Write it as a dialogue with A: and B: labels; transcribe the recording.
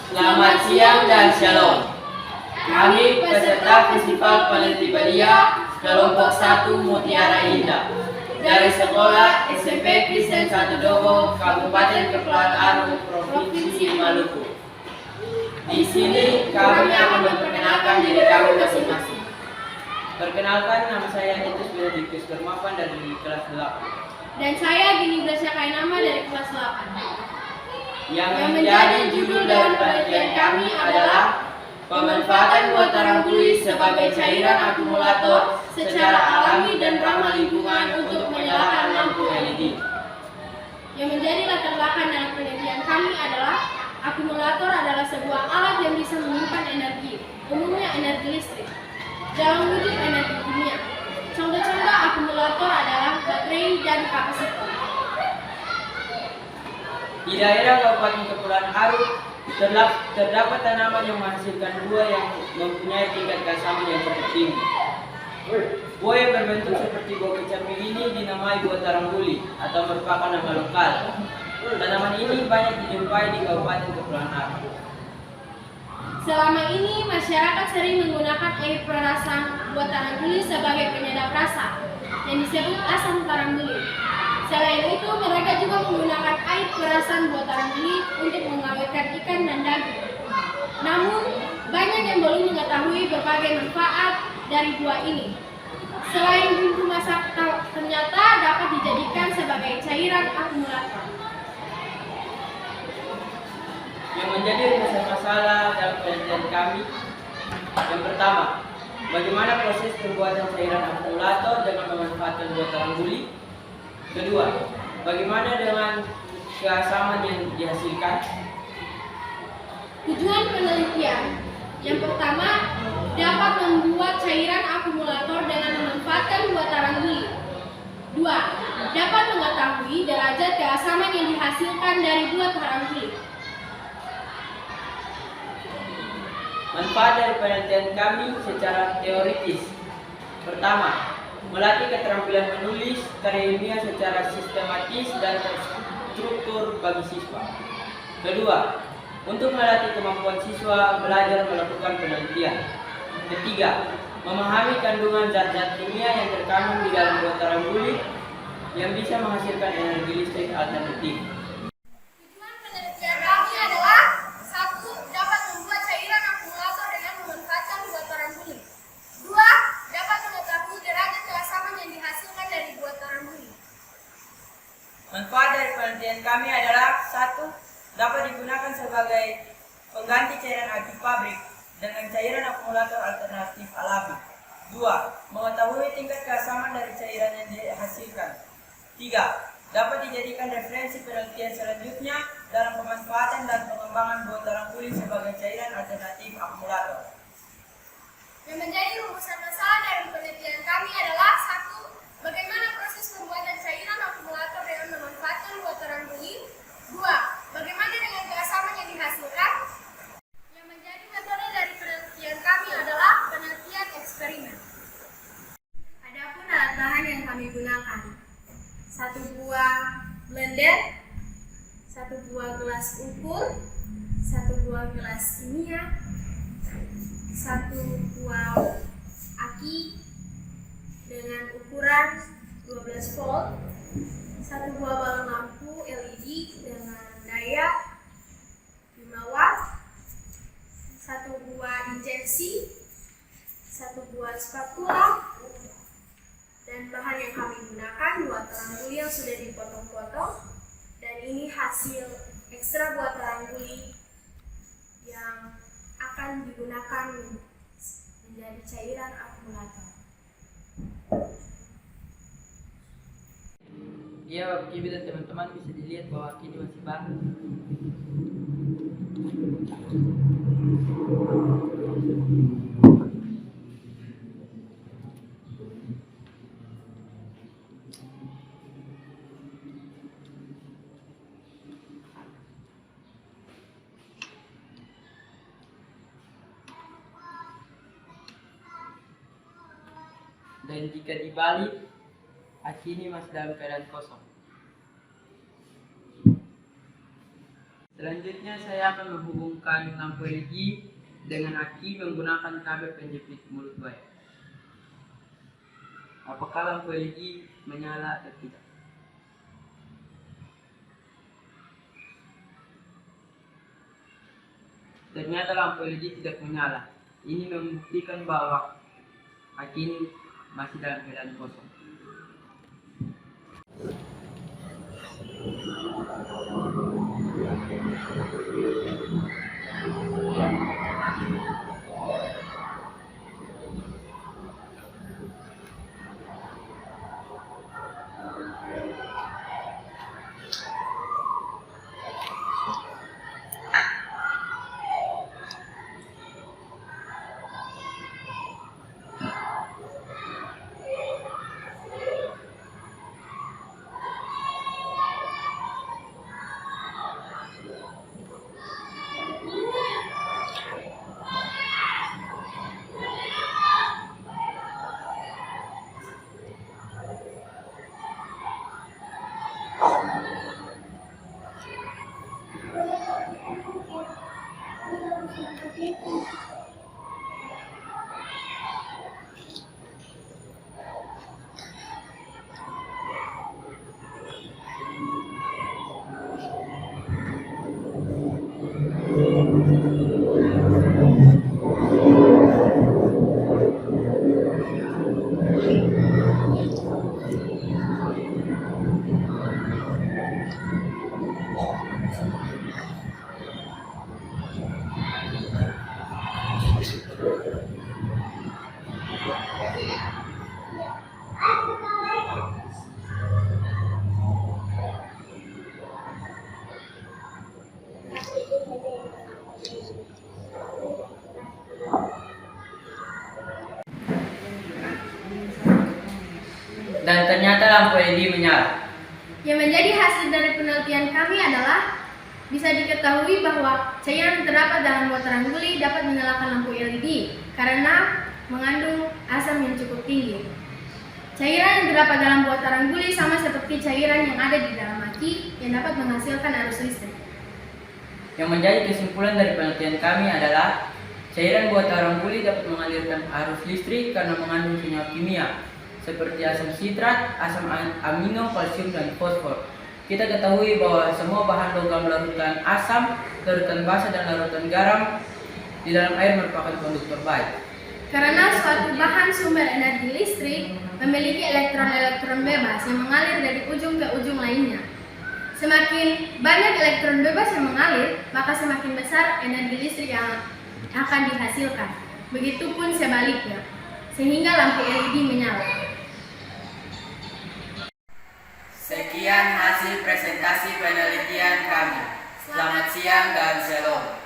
A: Selamat siang dan shalom. Kami peserta Festival Peneliti Belia kelompok 1 Mutiara Indah dari Sekolah SMP Kristen Satu Dogo, Kabupaten Kepulauan Aru, Provinsi Maluku. Di sini kami akan memperkenalkan diri kami masing-masing. Perkenalkan, nama saya Etus Benedictus Bermapan dari kelas 8.
B: Dan saya Gini Blasya Kainama dari kelas 8.
A: Yang menjadi judul dari penelitian kami adalah pemanfaatan buah tarang tulis sebagai cairan akumulator secara alami dan ramah lingkungan untuk menyalakan lampu LED.
B: Yang menjadi latar belakang dalam penelitian kami adalah akumulator adalah sebuah alat yang bisa menyimpan energi, umumnya energi listrik, dalam wujud energi kimia. Contoh-contoh akumulator adalah baterai dan kapasitor.
A: Di daerah Kabupaten Kepulauan Aru terdapat tanaman yang menghasilkan buah yang mempunyai tingkat keasaman yang cukup tinggi. Buah yang berbentuk seperti buah kecapi ini dinamai buah tarangguli atau merupakan nama lokal. Tanaman ini banyak dijumpai di Kabupaten Kepulauan Aru.
B: Selama ini masyarakat sering menggunakan air perasan buah tarangguli sebagai penyedap rasa yang disebut asam tarangguli. Selain itu, mereka juga menggunakan air perasan buah tarangguli untuk mengawetkan ikan dan daging. Namun, banyak yang belum mengetahui berbagai manfaat dari buah ini. Selain bumbu masak, ternyata dapat dijadikan sebagai cairan akumulator.
A: Yang menjadi rumusan masalah dalam penelitian kami, yang pertama, bagaimana proses pembuatan cairan akumulator dengan memanfaatkan buah tarangguli? Kedua, bagaimana dengan keasaman yang dihasilkan?
B: Tujuan penelitian yang pertama, dapat membuat cairan akumulator dengan memanfaatkan buah tarangguli. Dua, dapat mengetahui derajat keasaman yang dihasilkan dari buah tarangguli.
A: Manfaat dari penelitian kami secara teoritis. Pertama, melatih keterampilan menulis karya ilmiah secara sistematis dan terstruktur bagi siswa. Kedua, untuk melatih kemampuan siswa belajar melakukan penelitian. Ketiga, memahami kandungan zat-zat kimia yang terkandung di dalam buah tarangguli yang bisa menghasilkan energi listrik alternatif.
B: Tujuan penelitian kami adalah 1. Dapat membuat cairan akumulator dengan memanfaatkan buah tarangguli. 2. Dapat mengetahui derajat keasaman yang dihasilkan dari buah tarangguli.
A: Manfaat dari penelitian kami adalah 1. Dapat digunakan sebagai pengganti cairan aktif pabrik dengan cairan akumulator alternatif alami. 2. Mengetahui tingkat keasaman dari cairan yang dihasilkan. 3. Dapat dijadikan referensi penelitian selanjutnya dalam pemanfaatan dan pengembangan buah tarangguli sebagai cairan alternatif akumulator.
B: Yang menjadi rumusan masalah dalam penelitian kami adalah 1. Bagaimana proses pembuatan cairan akumulator dengan memanfaatkan buah tarangguli. 2. Bagaimana dengan keasaman yang dihasilkan. Yang menjadi metode dari penelitian kami adalah penelitian eksperimen. Adapun alat bahan yang kami gunakan: 1 buah blender, 1 buah gelas ukur, 1 buah gelas kimia, 1 buah aki dengan ukuran 12 volt, 1 buah balon lampu LED dengan daya 5 watt, 1 buah injeksi, 1 buah spatula, dan bahan yang kami gunakan buah tarangguli yang sudah dipotong-potong. Dan ini hasil ekstra buah tarangguli yang akan digunakan menjadi cairan akumulator.
A: Ya, Bapak Ibu dan teman-teman, bisa dilihat bahwa kini masih baru. Dan jika dibalik, aki ini masih dalam keadaan kosong. Selanjutnya saya akan menghubungkan lampu LED dengan aki menggunakan kabel penjepit mulut buaya. Apakah lampu LED menyala atau tidak? Ternyata lampu LED tidak menyala. Ini membuktikan bahwa aki ini masih dalam keadaan kosong. Dan ternyata lampu LED menyala.
B: Yang menjadi hasil dari penelitian kami adalah bisa diketahui bahwa cairan yang terdapat dalam wateran guli dapat menyalakan lampu LED karena mengandung asam yang cukup tinggi. Cairan yang terdapat dalam wateran guli sama seperti cairan yang ada di dalam aki yang dapat menghasilkan arus listrik.
A: Yang menjadi kesimpulan dari penelitian kami adalah cairan wateran guli dapat mengalirkan arus listrik karena mengandung senyawa kimia seperti asam sitrat, asam amino, kalsium, dan fosfor. Kita ketahui bahwa semua bahan logam larutan asam, larutan basa, dan larutan garam di dalam air merupakan konduktor baik.
B: Karena suatu bahan sumber energi listrik memiliki elektron-elektron bebas yang mengalir dari ujung ke ujung lainnya. Semakin banyak elektron bebas yang mengalir, maka semakin besar energi listrik yang akan dihasilkan. Begitupun sebaliknya, sehingga lampu LED menyala.
A: Sekian hasil presentasi penelitian kami. Selamat siang dan shalom.